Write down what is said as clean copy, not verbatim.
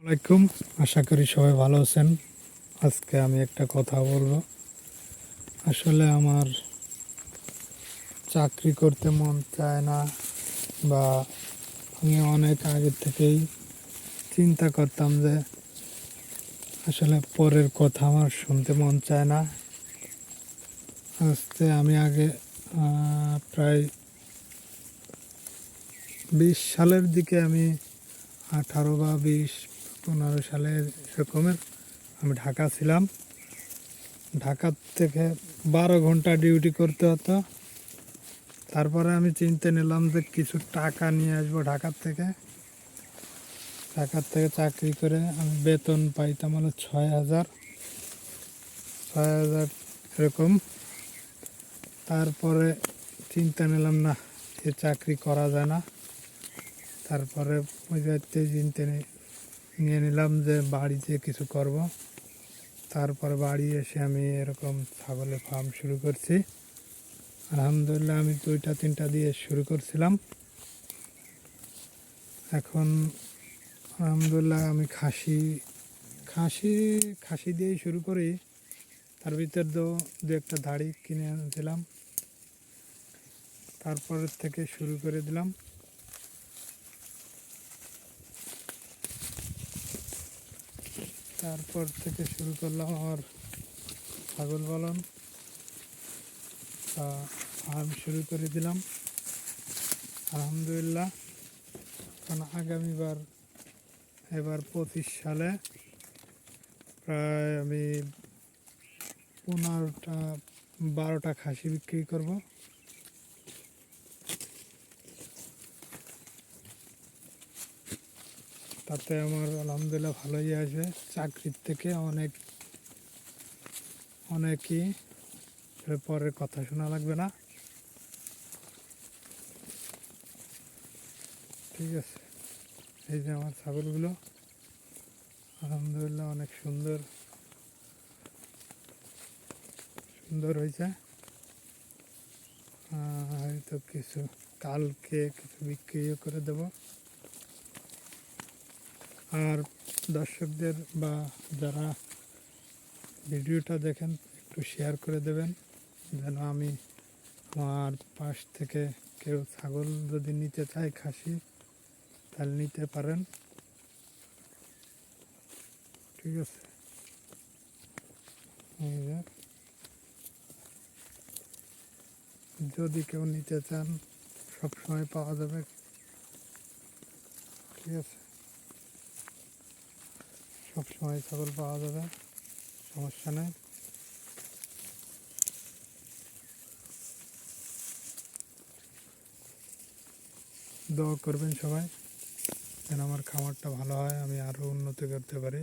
আলাইকুম, আশা করি সবাই ভালো আছেন। আজকে আমি একটা কথা বলবো। আসলে আমার চাকরি করতে মন চায় না, বা আমি অনেক আগে থেকেই চিন্তা করতাম যে আসলে পরের কথা আমার শুনতে মন চায় না। আমি আগে প্রায় 20 সালের দিকে, আমি 18 বা 20-15 সালের এরকমের আমি ঢাকা ছিলাম। ঢাকার থেকে 12 ঘন্টা ডিউটি করতে হতো। তারপরে আমি চিন্তা নিলাম যে কিছু টাকা নিয়ে আসবো ঢাকার থেকে। চাকরি করে আমি বেতন পাইতাম হলো 6,000 এরকম। তারপরে চিন্তা নিলাম, না, এ চাকরি করা যায় না। তারপরে ওই যাতে চিন্তা নিয়ে নিলাম যে বাড়িতে কিছু করব। তারপরে বাড়ি এসে আমি এরকম ছাগলের ফার্ম শুরু করছি। আলহামদুলিল্লাহ, আমি 2-3টা দিয়ে শুরু করছিলাম। এখন আলহামদুলিল্লাহ আমি খাসি দিয়েই শুরু করি। তার ভিতর দু একটা ধাড়ি কিনে আনছিলাম, তারপরের থেকে শুরু করে দিলাম। তারপর থেকে শুরু করলাম আমার ছাগল পালন, ফার্ম শুরু করে দিলাম আলহামদুলিল্লাহ। কারণ এবার 25 সালে প্রায় আমি 12টা খাসি বিক্রি করব। তাতে আমার আলহামদুলিল্লাহ ভালোই আসবে। চাকরির থেকে অনেকই পরের কথা শোনা লাগবে না। ঠিক আছে, এই যে আমার ছাগলগুলো আলহামদুলিল্লাহ অনেক সুন্দর হয়েছে। হয়তো কালকে কিছু বিক্রিও করে দেব। আর দর্শকদের বা যারা ভিডিওটা দেখেন, একটু শেয়ার করে দেবেন, যেন আমার পাশ থেকে কেউ ছাগল যদি নিতে চায় খাসি, তাহলে নিতে পারেন। ঠিক আছে, যদি কেউ নিতে চান সবসময় পাওয়া যাবে। ঠিক আছে, সবসময় ছাগল পাওয়া যাবে, সমস্যা নেই। দোয়া করবেন সবাই, যেন আমার খামারটা ভালো হয়, আমি আরও উন্নতি করতে পারি।